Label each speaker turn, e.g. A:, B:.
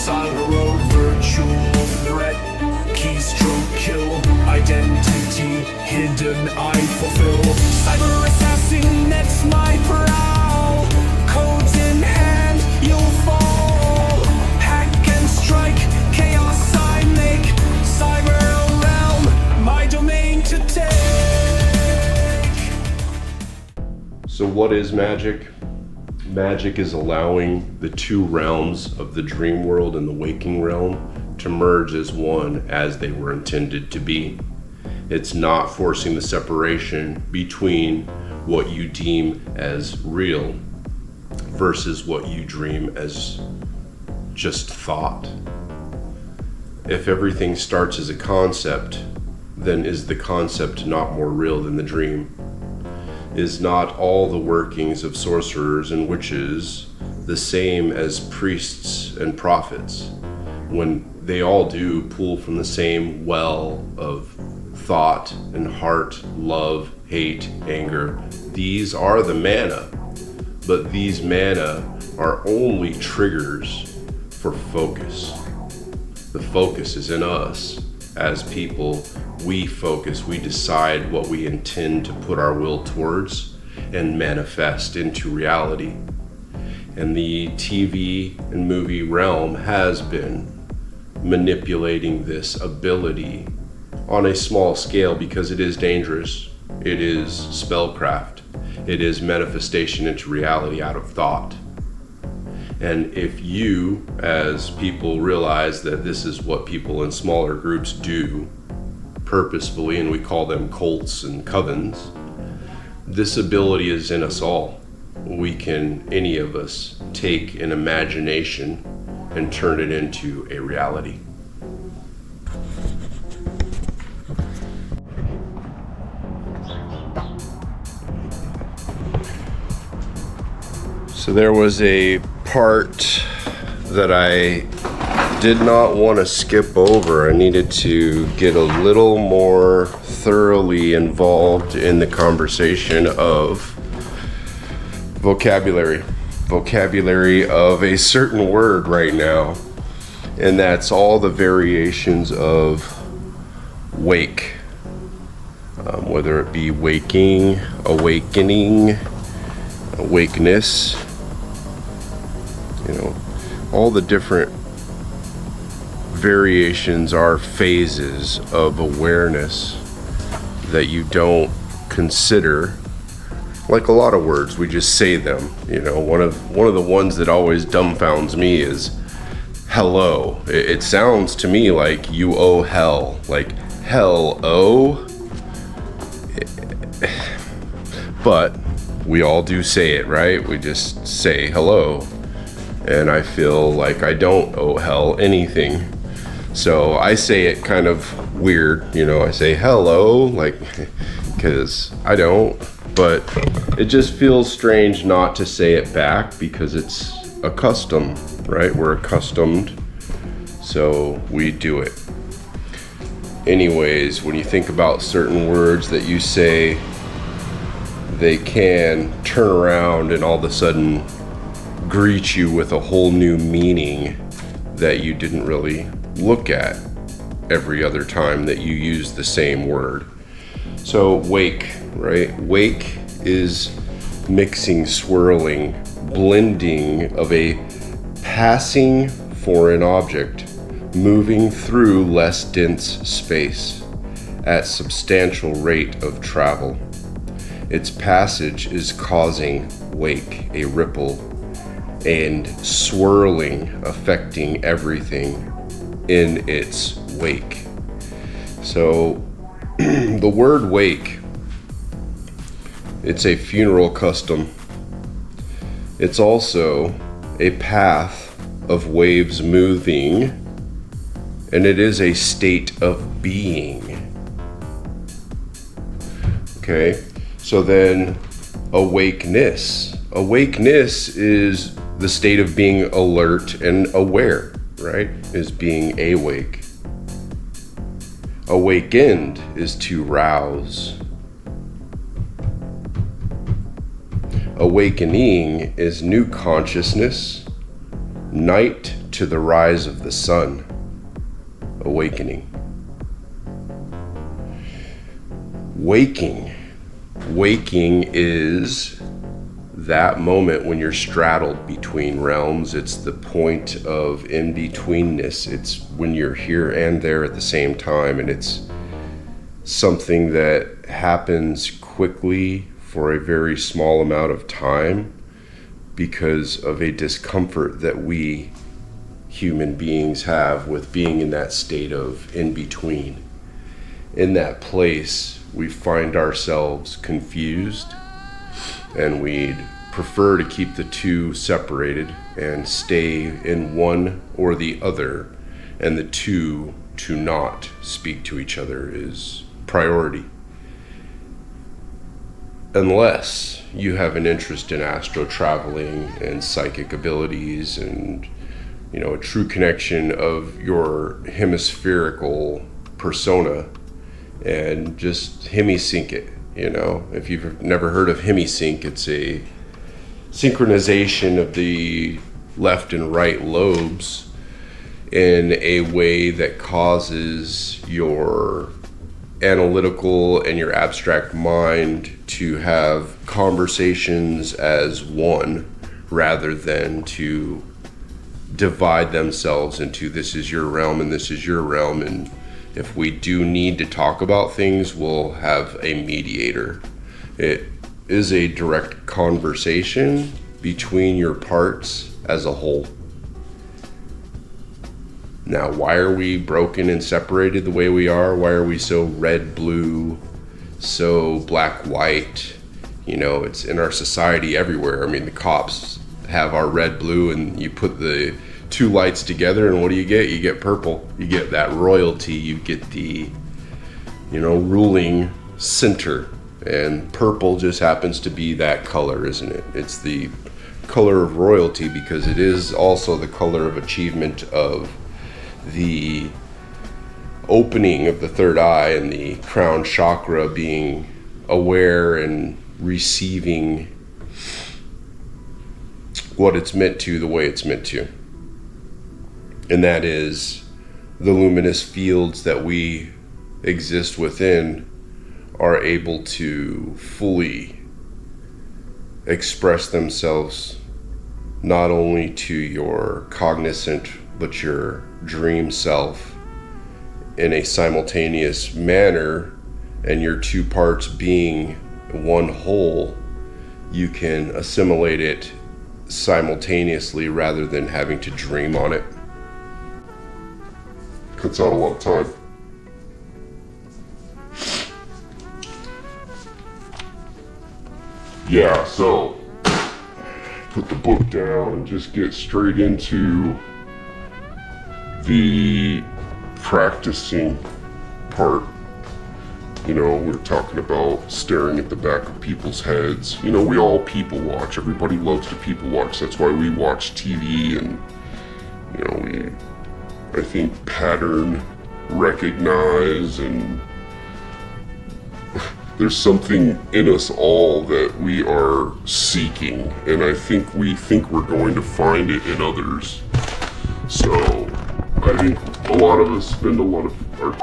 A: Tyler Road, virtual threat, keystroke kill, identity hidden, I fulfill. Cyber assassin, that's my prowl. Codes in hand, you'll fall. Hack and strike, chaos I make. Cyber realm, my domain to take.
B: So what is magic? Magic is allowing the two realms of the dream world and the waking realm to merge as one as they were intended to be. It's not forcing the separation between what you deem as real versus what you dream as just thought. If everything starts as a concept, then is the concept not more real than the dream? Is not all the workings of sorcerers and witches the same as priests and prophets, when they all do pull from the same well of thought and heart, love, hate, anger? These are the mana, but these mana are only triggers for focus. The focus is in us. As people, we focus, we decide what we intend to put our will towards and manifest into reality. And the TV and movie realm has been manipulating this ability on a small scale because it is dangerous. It is spellcraft. It is manifestation into reality out of thought. And if you, as people, realize that this is what people in smaller groups do purposefully, and we call them cults and covens, this ability is in us all. We can, any of us, take an imagination and turn it into a reality. So there was a part that I did not want to skip over. I needed to get a little more thoroughly involved in the conversation of vocabulary of a certain word right now, and that's all the variations of wake, whether it be waking, awakening, awakeness, all the different variations are phases of awareness that you don't consider. Like a lot of words, we just say them. One of the ones that always dumbfounds me is hello. It sounds to me like you owe hell, like hell-o. But we all do say it, right? We just say hello. And I feel like I don't owe hell anything. So I say it kind of weird, I say hello, like, because I don't, but it just feels strange not to say it back because it's a custom, right? We're accustomed, so we do it. Anyways, when you think about certain words that you say, they can turn around and all of a sudden greet you with a whole new meaning that you didn't really look at every other time that you use the same word. So wake, right? Wake is mixing, swirling, blending of a passing foreign object moving through less dense space at substantial rate of travel. Its passage is causing wake, a ripple, and swirling, affecting everything in its wake. So the word wake, it's a funeral custom. It's also a path of waves moving, and it is a state of being. Okay, so then awakeness. Awakeness is the state of being alert and aware, right? Is being awake. Awakened is to rouse. Awakening is new consciousness, night to the rise of the sun, awakening. Waking is that moment when you're straddled between realms. It's the point of in-betweenness. It's when you're here and there at the same time, and it's something that happens quickly for a very small amount of time because of a discomfort that we human beings have with being in that state of in-between. In that place, we find ourselves confused, and we'd prefer to keep the two separated and stay in one or the other, and the two to not speak to each other is priority. Unless you have an interest in astro traveling and psychic abilities and, you know, a true connection of your hemispherical persona, and just hemisync it. You know, if you've never heard of hemisync, it's a synchronization of the left and right lobes in a way that causes your analytical and your abstract mind to have conversations as one, rather than to divide themselves into this is your realm and this is your realm. And if we do need to talk about things, we'll have a mediator. It is a direct conversation between your parts as a whole. Now, why are we broken and separated the way we are? Why are we so red, blue, so black, white? You know, it's in our society everywhere. I mean, the cops have our red, blue, and you put the two lights together, and what do you get? You get purple. You get that royalty. You get the, you know, ruling center. And purple just happens to be that color, isn't it? It's the color of royalty because it is also the color of achievement of the opening of the third eye and the crown chakra, being aware and receiving what it's meant to the way it's meant to. And that is the luminous fields that we exist within are able to fully express themselves not only to your cognizant but your dream self in a simultaneous manner, and your two parts being one whole, you can assimilate it simultaneously rather than having to dream on it. Cuts out a lot of time. Yeah, so put the book down and just get straight into the practicing part. You know, we're talking about staring at the back of people's heads. You know, we all people watch. Everybody loves to people watch. That's why we watch TV, and, you know, I think, pattern recognize, and there's something in us all that we are seeking, and I think we think we're going to find it in others. So I think a lot of us spend a lot of our